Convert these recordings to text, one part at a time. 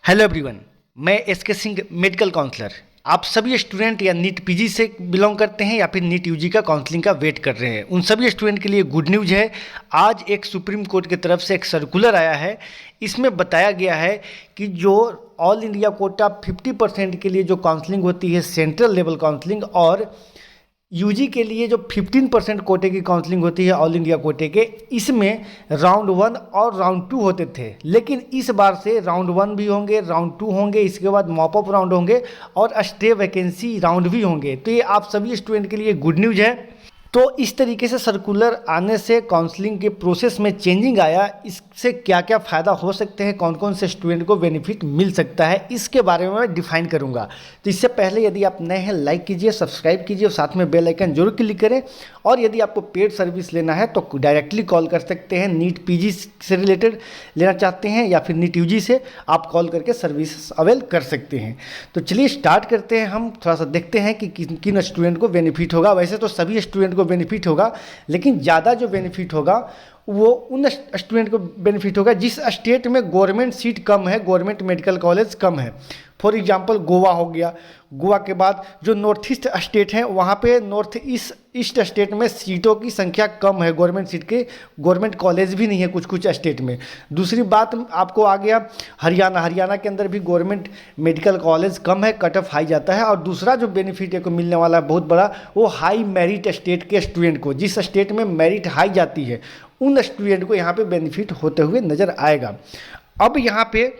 Hello everyone, मैं SK Singh medical counsellor. आप सभी स्टूडेंट या नीट पीजी से बिलोंग करते हैं या फिर नीट यूजी का काउंसलिंग का वेट कर रहे हैं, उन सभी स्टूडेंट के लिए गुड न्यूज़ है। आज एक सुप्रीम कोर्ट की तरफ से एक सर्कुलर आया है। इसमें बताया गया है कि जो ऑल इंडिया कोटा 50% के लिए जो काउंसलिंग होती है सेंट्रल लेवल काउंसलिंग, और यूजी के लिए जो 15% कोटे की काउंसलिंग होती है ऑल इंडिया कोटे के, इसमें राउंड 1 और राउंड 2 होते थे। लेकिन इस बार से राउंड 1 भी होंगे, राउंड 2 होंगे, इसके बाद मॉपअप राउंड होंगे और स्टे वैकेंसी राउंड भी होंगे। तो ये आप सभी स्टूडेंट के लिए गुड न्यूज़ है। तो इस तरीके से सर्कुलर आने से काउंसलिंग के प्रोसेस में चेंजिंग आया। इससे क्या क्या फ़ायदा हो सकते हैं, कौन कौन से स्टूडेंट को बेनिफिट मिल सकता है, इसके बारे में मैं डिफाइन करूंगा। तो इससे पहले यदि आप नए हैं, लाइक कीजिए, सब्सक्राइब कीजिए और साथ में बेल आइकन जरूर क्लिक करें। और यदि आपको पेड सर्विस लेना है तो डायरेक्टली कॉल कर सकते हैं। नीट पीजी से रिलेटेड लेना चाहते हैं या फिर नीट यूजी से, आप कॉल करके सर्विस अवेल कर सकते हैं। तो चलिए स्टार्ट करते हैं। हम थोड़ा सा देखते हैं कि किन स्टूडेंट को बेनिफिट होगा। वैसे तो सभी स्टूडेंट को बेनिफिट होगा, लेकिन ज़्यादा जो बेनिफिट होगा वो उन स्टूडेंट को बेनिफिट होगा जिस स्टेट में गवर्नमेंट सीट कम है, गवर्नमेंट मेडिकल कॉलेज कम है। फॉर एग्जांपल गोवा हो गया। गोवा के बाद जो नॉर्थ ईस्ट स्टेट हैं, वहाँ पे नॉर्थ ईस्ट स्टेट में सीटों की संख्या कम है, गवर्नमेंट सीट के गवर्नमेंट कॉलेज भी नहीं है कुछ कुछ स्टेट में। दूसरी बात आपको आ गया हरियाणा के अंदर भी गवर्नमेंट मेडिकल कॉलेज कम है, कट ऑफ हाई जाता है। और दूसरा जो बेनिफिट को मिलने वाला है बहुत बड़ा, वो हाई मेरिट स्टेट के स्टूडेंट को, जिस स्टेट में मेरिट हाई जाती है, उन स्टूडेंट को यहाँ पे बेनिफिट होते हुए नज़र आएगा। अब यहाँ पे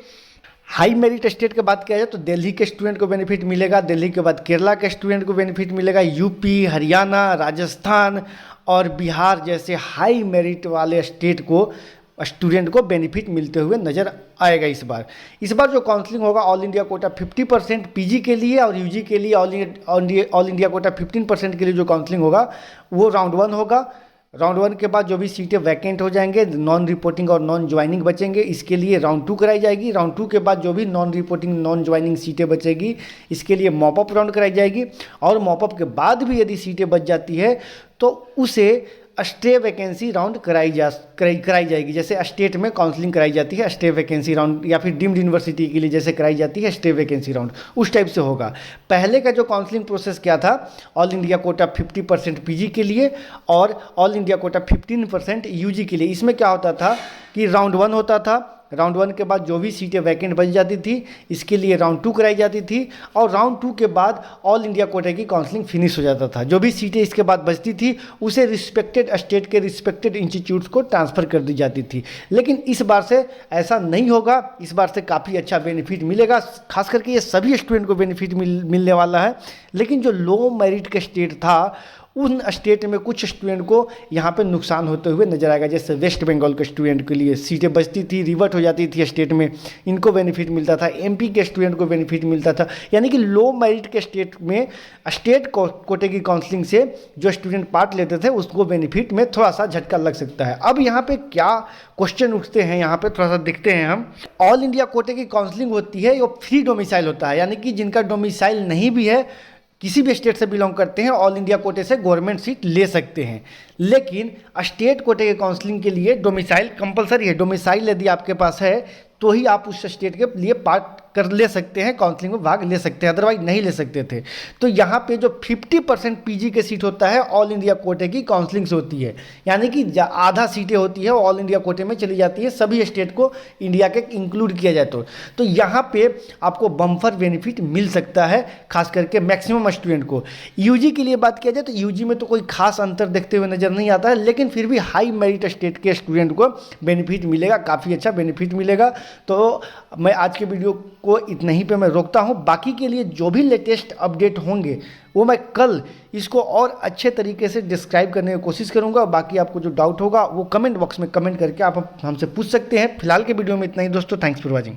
हाई मेरिट स्टेट की बात किया जाए तो दिल्ली के स्टूडेंट को बेनिफिट मिलेगा, दिल्ली के बाद केरला के स्टूडेंट को बेनिफिट मिलेगा, यूपी, हरियाणा, राजस्थान और बिहार जैसे हाई मेरिट वाले स्टेट को स्टूडेंट को बेनिफिट मिलते हुए नज़र आएगा। इस बार जो काउंसलिंग होगा ऑल इंडिया कोटा 50% पीजी के लिए और यूजी के लिए ऑल इंडिया कोटा 15% के लिए जो काउंसलिंग होगा वो राउंड 1 होगा। राउंड 1 के बाद जो भी सीटें वैकेंट हो जाएंगे, नॉन रिपोर्टिंग और नॉन ज्वाइनिंग बचेंगे, इसके लिए राउंड 2 कराई जाएगी। राउंड 2 के बाद जो भी नॉन रिपोर्टिंग नॉन ज्वाइनिंग सीटें बचेगी, इसके लिए मॉपअप राउंड कराई जाएगी। और मॉपअप के बाद भी यदि सीटें बच जाती है तो उसे स्टे वैकेंसी राउंड कराई जाएगी। जैसे स्टेट में काउंसलिंग कराई जाती है स्टे वैकेंसी राउंड, या फिर डीम्ड यूनिवर्सिटी के लिए जैसे कराई जाती है स्टे वैकेंसी राउंड, उस टाइप से होगा। पहले का जो काउंसलिंग प्रोसेस क्या था, ऑल इंडिया कोटा 50% पीजी के लिए और ऑल इंडिया कोटा 15% यूजी के लिए। इसमें क्या होता था कि राउंड 1 होता था, राउंड 1 के बाद जो भी सीटें वैकेंट बच जाती थी, इसके लिए राउंड 2 कराई जाती थी। और राउंड 2 के बाद ऑल इंडिया कोटे की काउंसलिंग फिनिश हो जाता था। जो भी सीटें इसके बाद बचती थी उसे रिस्पेक्टेड स्टेट के रिस्पेक्टेड इंस्टीट्यूट्स को ट्रांसफ़र कर दी जाती थी। लेकिन इस बार से ऐसा नहीं होगा। इस बार से काफ़ी अच्छा बेनिफिट मिलेगा, खास करके ये सभी स्टूडेंट को बेनिफिट मिलने वाला है। लेकिन जो लो मेरिट का स्टेट था, उन स्टेट में कुछ स्टूडेंट को यहाँ पे नुकसान होते हुए नजर आएगा। जैसे वेस्ट बंगाल के स्टूडेंट के लिए सीटें बचती थी, रिवर्ट हो जाती थी स्टेट में, इनको बेनिफिट मिलता था। एमपी के स्टूडेंट को बेनिफिट मिलता था। यानी कि लो मेरिट के स्टेट में स्टेट कोटे की काउंसलिंग से जो स्टूडेंट पार्ट लेते थे उसको बेनिफिट में थोड़ा सा झटका लग सकता है। अब यहाँ पे क्या क्वेश्चन उठते हैं, यहाँ पे थोड़ा सा देखते हैं हम। ऑल इंडिया कोटे की काउंसलिंग होती है, वो फ्री डोमिसाइल होता है, यानी कि जिनका डोमिसाइल नहीं भी है, किसी भी स्टेट से बिलोंग करते हैं, ऑल इंडिया कोटे से गवर्नमेंट सीट ले सकते हैं। लेकिन स्टेट कोटे के काउंसलिंग के लिए डोमिसाइल कंपलसरी है। डोमिसाइल यदि आपके पास है तो ही आप उस स्टेट के लिए पार्ट कर ले सकते हैं, काउंसलिंग में भाग ले सकते हैं, अदरवाइज नहीं ले सकते थे। तो यहाँ पे जो 50% पीजी के सीट होता है ऑल इंडिया कोटे की काउंसलिंग से होती है, यानी कि आधा सीटें होती है ऑल इंडिया कोटे में चली जाती है, सभी स्टेट को इंडिया के इंक्लूड किया जाए तो यहाँ पे आपको बम्फर बेनिफिट मिल सकता है, खास करके मैक्सिमम स्टूडेंट को। यूजी के लिए बात किया जाए तो यूजी में तो कोई खास अंतर देखते हुए नजर नहीं आता है, लेकिन फिर भी हाई मेरिट स्टेट के स्टूडेंट को बेनिफिट मिलेगा, काफ़ी अच्छा बेनिफिट मिलेगा। तो मैं आज के वीडियो को इतना ही पे मैं रोकता हूँ। बाकी के लिए जो भी लेटेस्ट अपडेट होंगे वो मैं कल इसको और अच्छे तरीके से डिस्क्राइब करने की कोशिश करूँगा। बाकी आपको जो डाउट होगा वो कमेंट बॉक्स में कमेंट करके आप हमसे पूछ सकते हैं। फिलहाल के वीडियो में इतना ही दोस्तों, थैंक्स फॉर वॉचिंग।